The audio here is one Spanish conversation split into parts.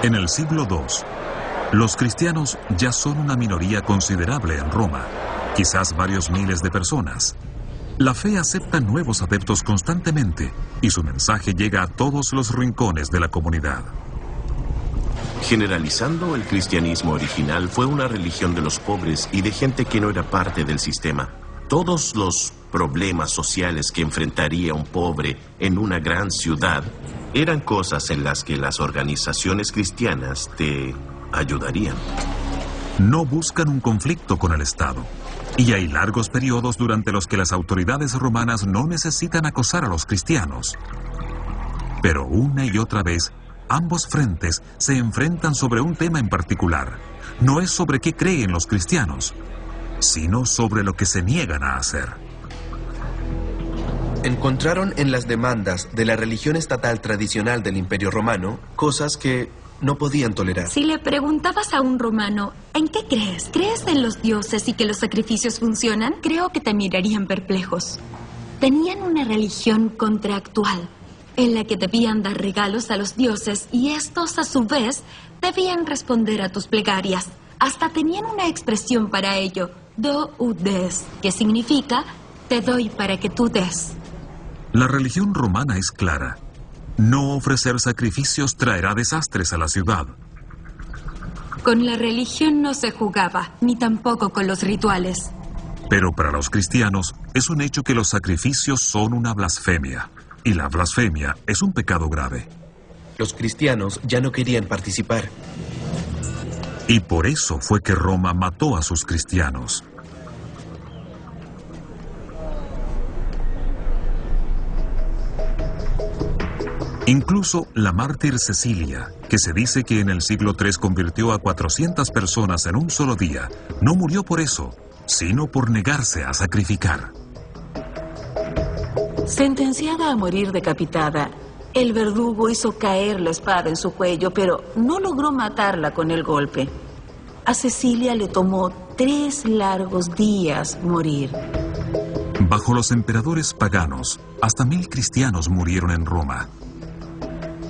En el siglo II, los cristianos ya son una minoría considerable en Roma, quizás varios miles de personas. La fe acepta nuevos adeptos constantemente y su mensaje llega a todos los rincones de la comunidad. Generalizando, el cristianismo original fue una religión de los pobres y de gente que no era parte del sistema. Todos los problemas sociales que enfrentaría un pobre en una gran ciudad eran cosas en las que las organizaciones cristianas te ayudarían. No buscan un conflicto con el Estado. Y hay largos periodos durante los que las autoridades romanas no necesitan acosar a los cristianos. Pero una y otra vez, ambos frentes se enfrentan sobre un tema en particular. No es sobre qué creen los cristianos, sino sobre lo que se niegan a hacer. Encontraron en las demandas de la religión estatal tradicional del Imperio Romano cosas que no podían tolerar. Si le preguntabas a un romano, ¿en qué crees? ¿Crees en los dioses y que los sacrificios funcionan? Creo que te mirarían perplejos. Tenían una religión contractual, en la que debían dar regalos a los dioses y estos, a su vez, debían responder a tus plegarias. Hasta tenían una expresión para ello, do ut des, que significa, te doy para que tú des. La religión romana es clara. No ofrecer sacrificios traerá desastres a la ciudad. Con la religión no se jugaba, ni tampoco con los rituales. Pero para los cristianos es un hecho que los sacrificios son una blasfemia. Y la blasfemia es un pecado grave. Los cristianos ya no querían participar. Y por eso fue que Roma mató a sus cristianos. Incluso la mártir Cecilia, que se dice que en el siglo III convirtió a 400 personas en un solo día, no murió por eso, sino por negarse a sacrificar. Sentenciada a morir decapitada, el verdugo hizo caer la espada en su cuello, pero no logró matarla con el golpe. A Cecilia le tomó 3 largos días morir. Bajo los emperadores paganos, hasta 1000 cristianos murieron en Roma.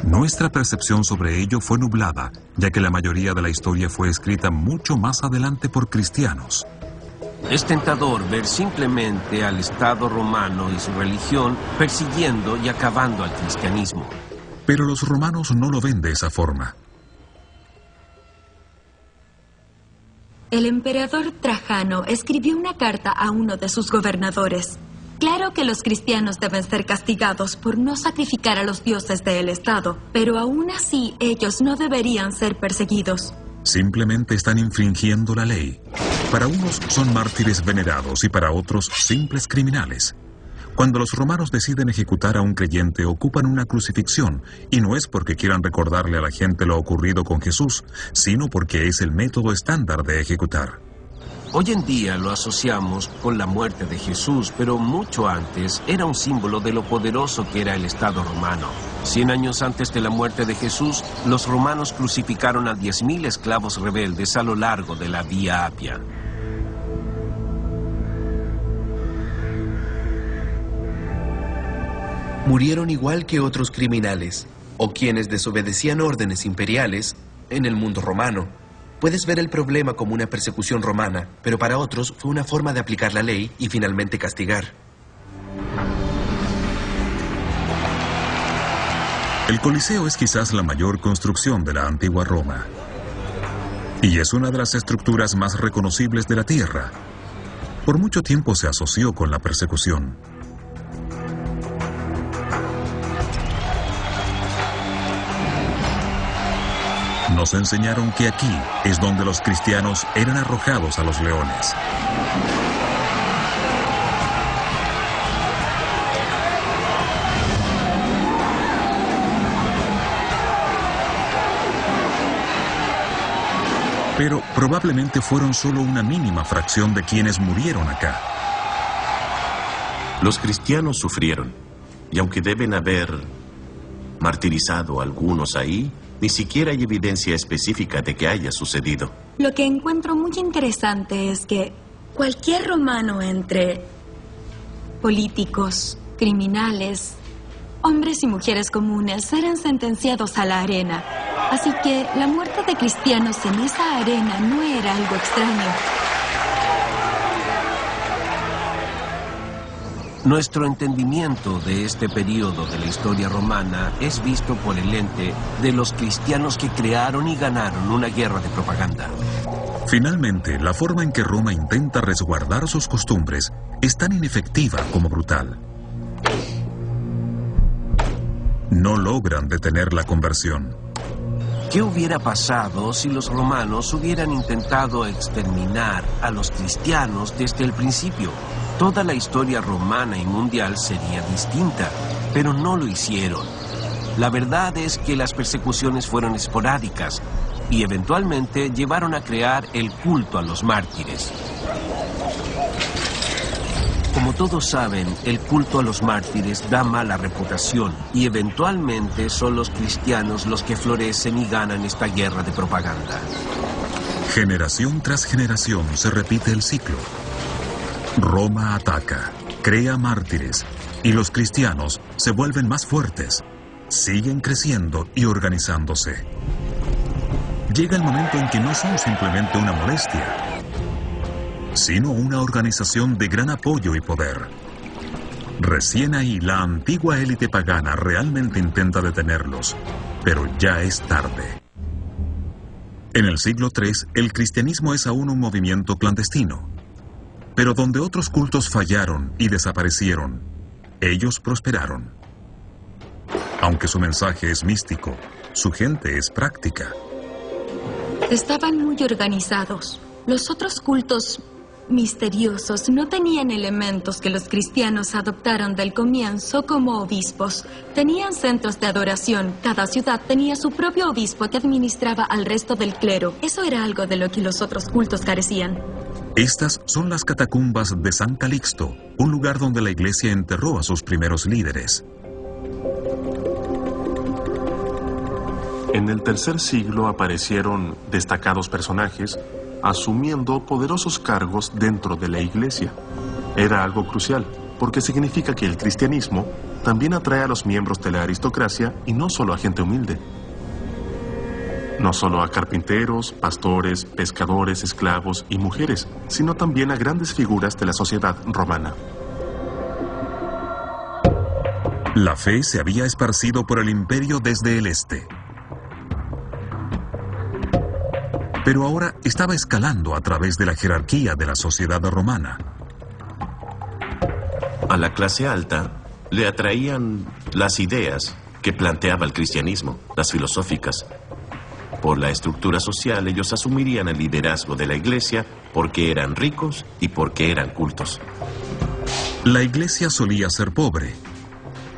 Nuestra percepción sobre ello fue nublada, ya que la mayoría de la historia fue escrita mucho más adelante por cristianos. Es tentador ver simplemente al Estado romano y su religión persiguiendo y acabando al cristianismo. Pero los romanos no lo ven de esa forma. El emperador Trajano escribió una carta a uno de sus gobernadores. Claro que los cristianos deben ser castigados por no sacrificar a los dioses del Estado, pero aún así ellos no deberían ser perseguidos. Simplemente están infringiendo la ley. Para unos son mártires venerados y para otros simples criminales. Cuando los romanos deciden ejecutar a un creyente, ocupan una crucifixión, y no es porque quieran recordarle a la gente lo ocurrido con Jesús, sino porque es el método estándar de ejecutar. Hoy en día lo asociamos con la muerte de Jesús, pero mucho antes era un símbolo de lo poderoso que era el Estado romano. 100 años antes de la muerte de Jesús, los romanos crucificaron a 10.000 esclavos rebeldes a lo largo de la Vía Apia. Murieron igual que otros criminales, o quienes desobedecían órdenes imperiales, en el mundo romano. Puedes ver el problema como una persecución romana, pero para otros fue una forma de aplicar la ley y finalmente castigar. El Coliseo es quizás la mayor construcción de la antigua Roma. Y es una de las estructuras más reconocibles de la tierra. Por mucho tiempo se asoció con la persecución. Nos enseñaron que aquí es donde los cristianos eran arrojados a los leones. Pero probablemente fueron solo una mínima fracción de quienes murieron acá. Los cristianos sufrieron, y aunque deben haber martirizado a algunos ahí, ni siquiera hay evidencia específica de que haya sucedido. Lo que encuentro muy interesante es que cualquier romano, entre políticos, criminales, hombres y mujeres comunes, eran sentenciados a la arena. Así que la muerte de cristianos en esa arena no era algo extraño. Nuestro entendimiento de este periodo de la historia romana es visto por el lente de los cristianos que crearon y ganaron una guerra de propaganda. Finalmente, la forma en que Roma intenta resguardar sus costumbres es tan inefectiva como brutal. No logran detener la conversión. ¿Qué hubiera pasado si los romanos hubieran intentado exterminar a los cristianos desde el principio? Toda la historia romana y mundial sería distinta, pero no lo hicieron. La verdad es que las persecuciones fueron esporádicas y eventualmente llevaron a crear el culto a los mártires. Como todos saben, el culto a los mártires da mala reputación y eventualmente son los cristianos los que florecen y ganan esta guerra de propaganda. Generación tras generación se repite el ciclo. Roma ataca, crea mártires y los cristianos se vuelven más fuertes, siguen creciendo y organizándose. Llega el momento en que no son simplemente una molestia, sino una organización de gran apoyo y poder. Recién ahí la antigua élite pagana realmente intenta detenerlos, pero ya es tarde. En el siglo III, el cristianismo es aún un movimiento clandestino, pero donde otros cultos fallaron y desaparecieron, ellos prosperaron. Aunque su mensaje es místico, su gente es práctica. Estaban muy organizados. Los otros cultos misteriosos no tenían elementos que los cristianos adoptaron del comienzo como obispos. Tenían centros de adoración. Cada ciudad tenía su propio obispo que administraba al resto del clero. Eso era algo de lo que los otros cultos carecían. Estas son las catacumbas de San Calixto, un lugar donde la iglesia enterró a sus primeros líderes. En el tercer siglo aparecieron destacados personajes asumiendo poderosos cargos dentro de la iglesia. Era algo crucial, porque significa que el cristianismo también atrae a los miembros de la aristocracia y no solo a gente humilde. No solo a carpinteros, pastores, pescadores, esclavos y mujeres, sino también a grandes figuras de la sociedad romana. La fe se había esparcido por el imperio desde el este, pero ahora estaba escalando a través de la jerarquía de la sociedad romana. A la clase alta le atraían las ideas que planteaba el cristianismo, las filosóficas. Por la estructura social, ellos asumirían el liderazgo de la iglesia porque eran ricos y porque eran cultos. La iglesia solía ser pobre.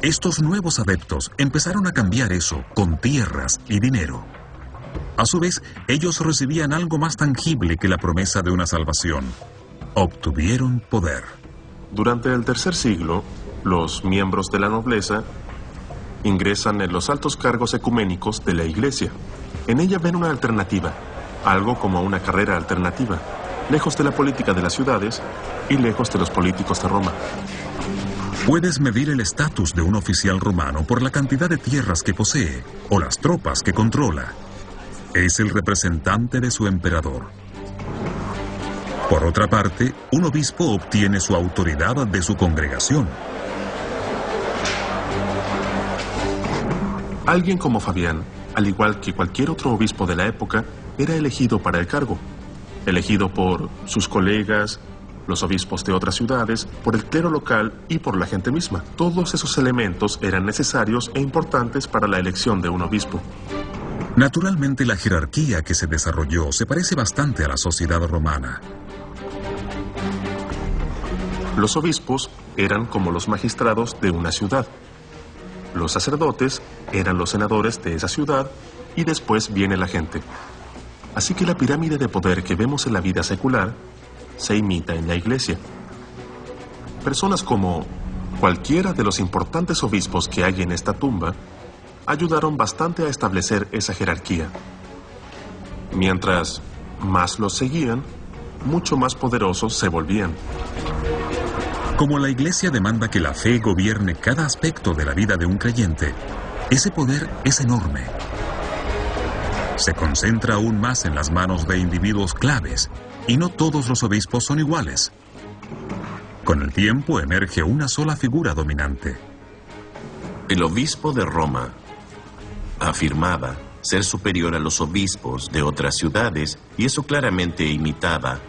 Estos nuevos adeptos empezaron a cambiar eso con tierras y dinero. A su vez, ellos recibían algo más tangible que la promesa de una salvación. Obtuvieron poder. Durante el tercer siglo, los miembros de la nobleza ingresan en los altos cargos ecuménicos de la iglesia. En ella ven una alternativa, algo como una carrera alternativa, lejos de la política de las ciudades y lejos de los políticos de Roma. Puedes medir el estatus de un oficial romano por la cantidad de tierras que posee o las tropas que controla. Es el representante de su emperador. Por otra parte, un obispo obtiene su autoridad de su congregación. Alguien como Fabián, al igual que cualquier otro obispo de la época, era elegido para el cargo. Elegido por sus colegas, los obispos de otras ciudades, por el clero local y por la gente misma. Todos esos elementos eran necesarios e importantes para la elección de un obispo. Naturalmente, la jerarquía que se desarrolló se parece bastante a la sociedad romana. Los obispos eran como los magistrados de una ciudad. Los sacerdotes eran los senadores de esa ciudad y después viene la gente. Así que la pirámide de poder que vemos en la vida secular se imita en la iglesia. Personas como cualquiera de los importantes obispos que hay en esta tumba ayudaron bastante a establecer esa jerarquía. Mientras más los seguían, mucho más poderosos se volvían. Como la iglesia demanda que la fe gobierne cada aspecto de la vida de un creyente, ese poder es enorme. se concentra aún más en las manos de individuos claves, y no todos los obispos son iguales. Con el tiempo emerge una sola figura dominante. El obispo de Roma afirmaba ser superior a los obispos de otras ciudades, y eso claramente imitaba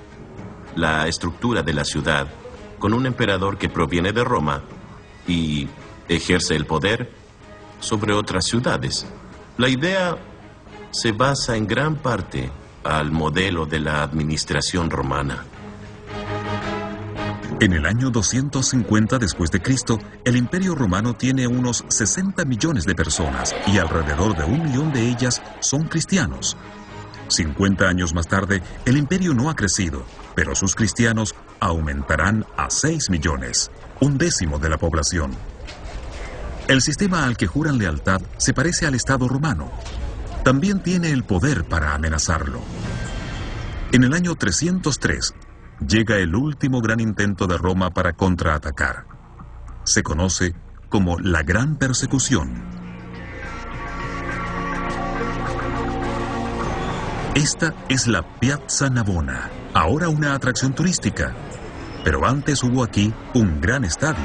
la estructura de la ciudad, con un emperador que proviene de Roma y ejerce el poder sobre otras ciudades. La idea se basa en gran parte al modelo de la administración romana. En el año 250 después de Cristo, el Imperio Romano tiene unos 60 millones de personas y alrededor de 1 millón de ellas son cristianos. 50 años más tarde, el imperio no ha crecido, pero sus cristianos aumentarán a 6 millones, 1/10 de la población. El sistema al que juran lealtad se parece al Estado romano. También tiene el poder para amenazarlo. En el año 303, llega el último gran intento de Roma para contraatacar. Se conoce como la Gran Persecución. Esta es la Piazza Navona, ahora una atracción turística. Pero antes hubo aquí un gran estadio.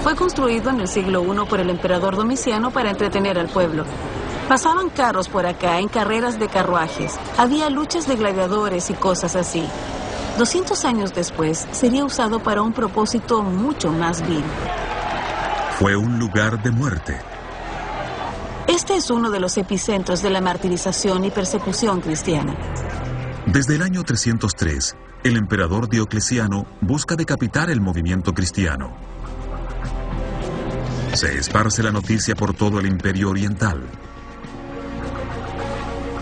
Fue construido en el siglo I por el emperador Domiciano para entretener al pueblo. Pasaban carros por acá en carreras de carruajes. Había luchas de gladiadores y cosas así. 200 años después, sería usado para un propósito mucho más vil. Fue un lugar de muerte. Este es uno de los epicentros de la martirización y persecución cristiana. Desde el año 303, el emperador Diocleciano busca decapitar el movimiento cristiano. Se esparce la noticia por todo el Imperio Oriental.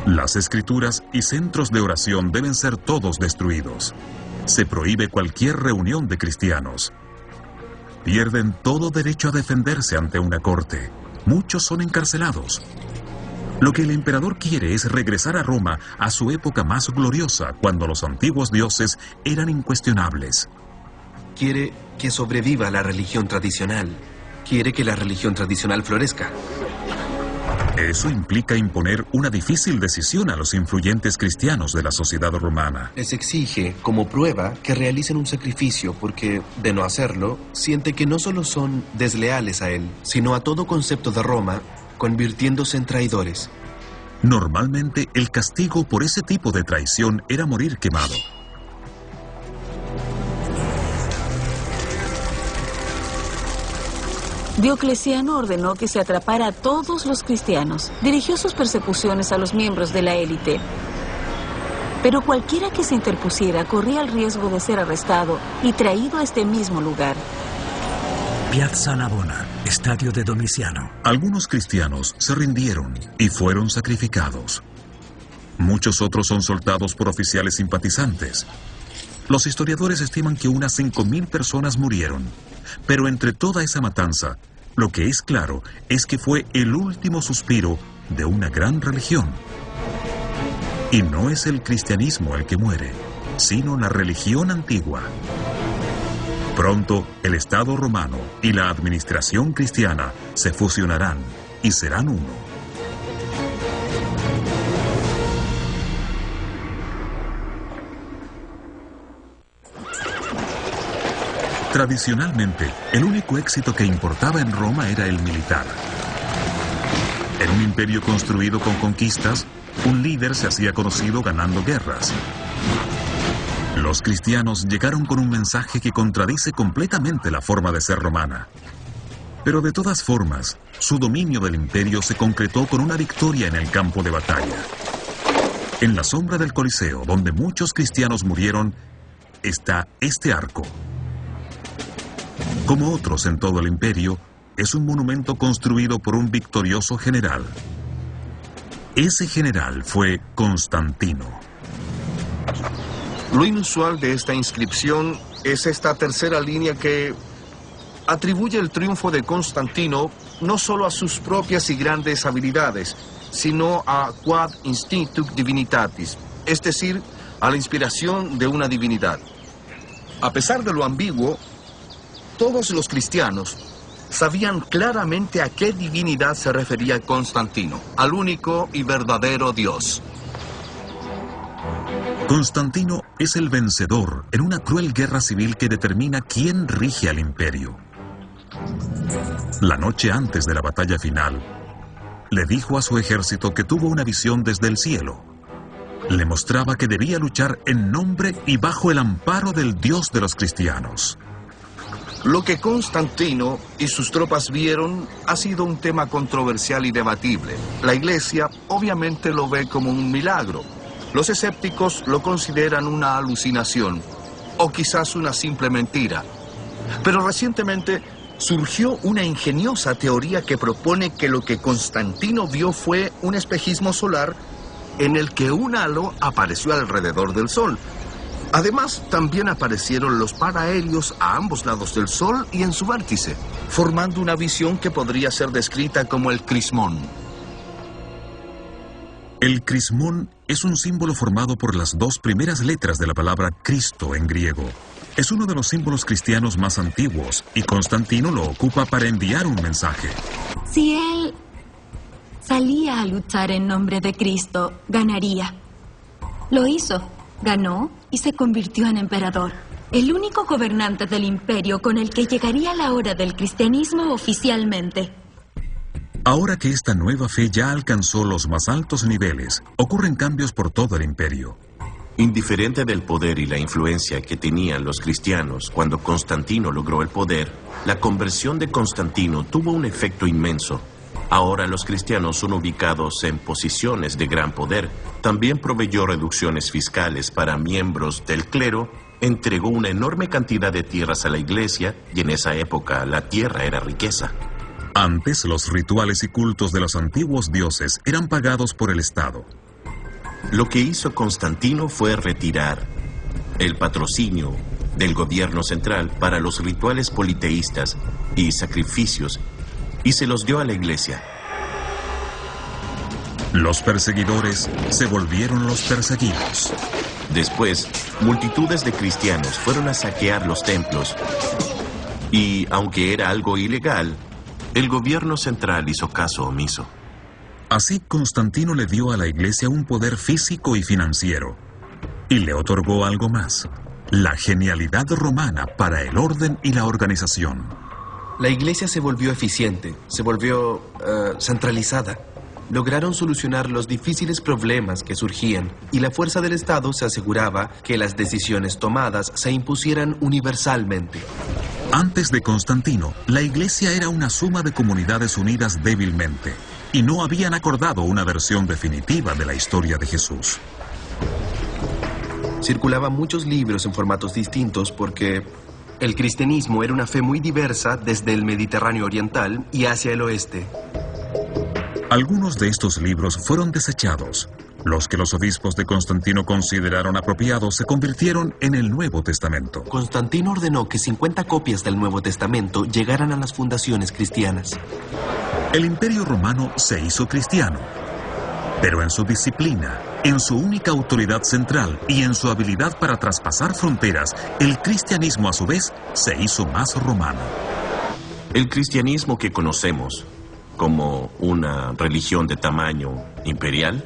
Las escrituras y centros de oración deben ser todos destruidos. Se prohíbe cualquier reunión de cristianos. Pierden todo derecho a defenderse ante una corte. Muchos son encarcelados. Lo que el emperador quiere es regresar a Roma a su época más gloriosa, cuando los antiguos dioses eran incuestionables. Quiere que sobreviva la religión tradicional. Quiere que la religión tradicional florezca. Eso implica imponer una difícil decisión a los influyentes cristianos de la sociedad romana. Les exige, como prueba, que realicen un sacrificio porque, de no hacerlo, siente que no solo son desleales a él, sino a todo concepto de Roma, convirtiéndose en traidores. Normalmente, el castigo por ese tipo de traición era morir quemado. Diocleciano ordenó que se atrapara a todos los cristianos. Dirigió sus persecuciones a los miembros de la élite. Pero cualquiera que se interpusiera corría el riesgo de ser arrestado y traído a este mismo lugar. Piazza Navona, estadio de Domiciano. Algunos cristianos se rindieron y fueron sacrificados. Muchos otros son soltados por oficiales simpatizantes. Los historiadores estiman que unas 5.000 personas murieron. Pero entre toda esa matanza, lo que es claro es que fue el último suspiro de una gran religión. Y no es el cristianismo el que muere, sino la religión antigua. Pronto, el Estado romano y la administración cristiana se fusionarán y serán uno. Tradicionalmente, el único éxito que importaba en Roma era el militar. En un imperio construido con conquistas, un líder se hacía conocido ganando guerras. Los cristianos llegaron con un mensaje que contradice completamente la forma de ser romana. Pero de todas formas, su dominio del imperio se concretó con una victoria en el campo de batalla. En la sombra del Coliseo, donde muchos cristianos murieron, está este arco. Como otros en todo el imperio, es un monumento construido por un victorioso general. Ese general fue Constantino. Lo inusual de esta inscripción es esta tercera línea que atribuye el triunfo de Constantino no solo a sus propias y grandes habilidades, sino a quad instinctus divinitatis, es decir, a la inspiración de una divinidad. A pesar de lo ambiguo, todos los cristianos, sabían claramente a qué divinidad se refería Constantino, al único y verdadero Dios. Constantino es el vencedor en una cruel guerra civil que determina quién rige al imperio. La noche antes de la batalla final, le dijo a su ejército que tuvo una visión desde el cielo. Le mostraba que debía luchar en nombre y bajo el amparo del Dios de los cristianos. Lo que Constantino y sus tropas vieron ha sido un tema controversial y debatible. La Iglesia obviamente lo ve como un milagro. Los escépticos lo consideran una alucinación, o quizás una simple mentira. Pero recientemente surgió una ingeniosa teoría que propone que lo que Constantino vio fue un espejismo solar en el que un halo apareció alrededor del Sol. Además, también aparecieron los parahélios a ambos lados del Sol y en su vértice, formando una visión que podría ser descrita como el crismón. El crismón es un símbolo formado por las dos primeras letras de la palabra Cristo en griego. Es uno de los símbolos cristianos más antiguos y Constantino lo ocupa para enviar un mensaje. Si él salía a luchar en nombre de Cristo, ganaría. Lo hizo, ganó y se convirtió en emperador. El único gobernante del imperio con el que llegaría la hora del cristianismo oficialmente. Ahora que esta nueva fe ya alcanzó los más altos niveles, ocurren cambios por todo el imperio. Indiferente del poder y la influencia que tenían los cristianos cuando Constantino logró el poder, la conversión de Constantino tuvo un efecto inmenso. Ahora los cristianos son ubicados en posiciones de gran poder. También proveyó reducciones fiscales para miembros del clero, entregó una enorme cantidad de tierras a la iglesia y en esa época la tierra era riqueza. Antes, los rituales y cultos de los antiguos dioses eran pagados por el Estado. Lo que hizo Constantino fue retirar el patrocinio del gobierno central para los rituales politeístas y sacrificios y se los dio a la iglesia. Los perseguidores se volvieron los perseguidos. Después, multitudes de cristianos fueron a saquear los templos y, aunque era algo ilegal, el gobierno central hizo caso omiso. Así, Constantino le dio a la iglesia un poder físico y financiero. Y le otorgó algo más: la genialidad romana para el orden y la organización. La iglesia se volvió eficiente, se volvió centralizada. Lograron solucionar los difíciles problemas que surgían y la fuerza del Estado se aseguraba que las decisiones tomadas se impusieran universalmente. Antes de Constantino, la iglesia era una suma de comunidades unidas débilmente y no habían acordado una versión definitiva de la historia de Jesús. Circulaban muchos libros en formatos distintos porque el cristianismo era una fe muy diversa desde el Mediterráneo oriental y hacia el oeste. Algunos de estos libros fueron desechados. Los que los obispos de Constantino consideraron apropiados se convirtieron en el Nuevo Testamento. Constantino ordenó que 50 copias del Nuevo Testamento llegaran a las fundaciones cristianas. El Imperio Romano se hizo cristiano, pero en su disciplina, en su única autoridad central y en su habilidad para traspasar fronteras, el cristianismo a su vez se hizo más romano. El cristianismo que conocemos como una religión de tamaño imperial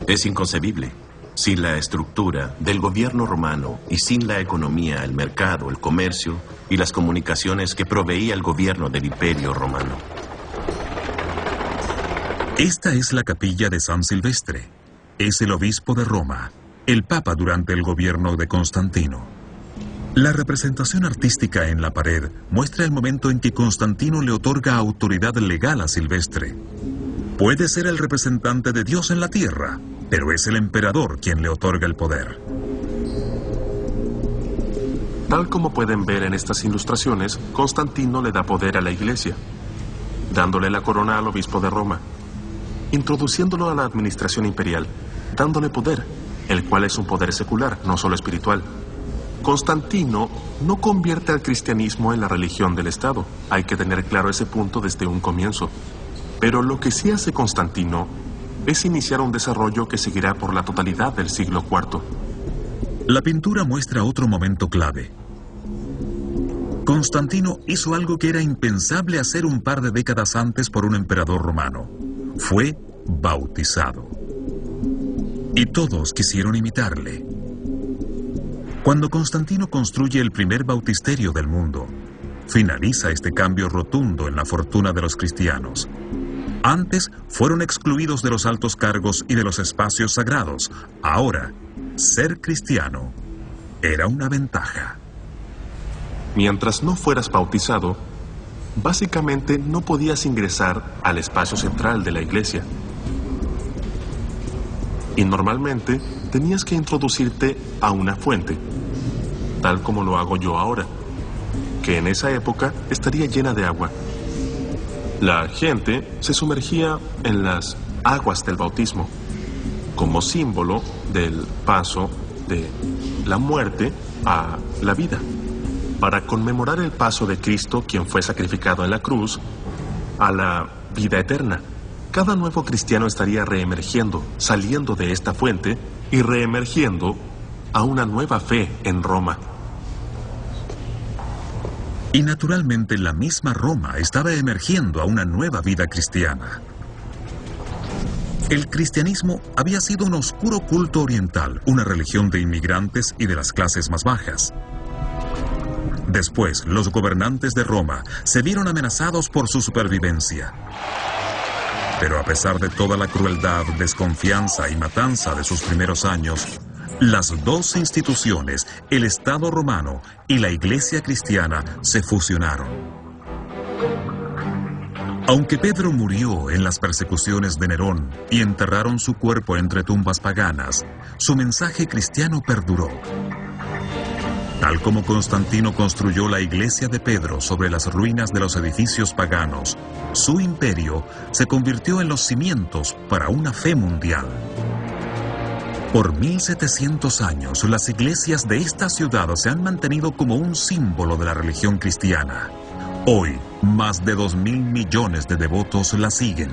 es inconcebible sin la estructura del gobierno romano y sin la economía, el mercado, el comercio y las comunicaciones que proveía el gobierno del Imperio Romano. Esta es la capilla de San Silvestre. Es el obispo de Roma, el papa durante el gobierno de Constantino. La representación artística en la pared muestra el momento en que Constantino le otorga autoridad legal a Silvestre. Puede ser el representante de Dios en la tierra, pero es el emperador quien le otorga el poder. Tal como pueden ver en estas ilustraciones, Constantino le da poder a la iglesia, dándole la corona al obispo de Roma, introduciéndolo a la administración imperial, dándole poder, el cual es un poder secular, no solo espiritual. Constantino no convierte al cristianismo en la religión del Estado. Hay que tener claro ese punto desde un comienzo. Pero lo que sí hace Constantino es iniciar un desarrollo que seguirá por la totalidad del siglo IV. La pintura muestra otro momento clave. Constantino hizo algo que era impensable hacer un par de décadas antes por un emperador romano. Fue bautizado. Y todos quisieron imitarle. Cuando Constantino construye el primer bautisterio del mundo, finaliza este cambio rotundo en la fortuna de los cristianos. Antes fueron excluidos de los altos cargos y de los espacios sagrados. Ahora, ser cristiano era una ventaja. Mientras no fueras bautizado, básicamente no podías ingresar al espacio central de la iglesia. Y normalmente tenías que introducirte a una fuente, tal como lo hago yo ahora, que en esa época estaría llena de agua. La gente se sumergía en las aguas del bautismo, como símbolo del paso de la muerte a la vida. Para conmemorar el paso de Cristo, quien fue sacrificado en la cruz, a la vida eterna. Cada nuevo cristiano estaría reemergiendo, saliendo de esta fuente y reemergiendo a una nueva fe en Roma. Y naturalmente la misma Roma estaba emergiendo a una nueva vida cristiana. El cristianismo había sido un oscuro culto oriental, una religión de inmigrantes y de las clases más bajas. Después, los gobernantes de Roma se vieron amenazados por su supervivencia. Pero a pesar de toda la crueldad, desconfianza y matanza de sus primeros años, las dos instituciones, el Estado romano y la Iglesia cristiana, se fusionaron. Aunque Pedro murió en las persecuciones de Nerón y enterraron su cuerpo entre tumbas paganas, su mensaje cristiano perduró. Tal como Constantino construyó la iglesia de Pedro sobre las ruinas de los edificios paganos, su imperio se convirtió en los cimientos para una fe mundial. Por 1700 años, las iglesias de esta ciudad se han mantenido como un símbolo de la religión cristiana. Hoy, más de 2.000 millones de devotos la siguen.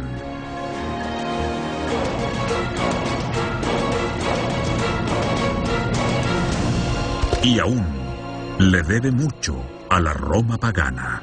Y aún le debe mucho a la Roma pagana.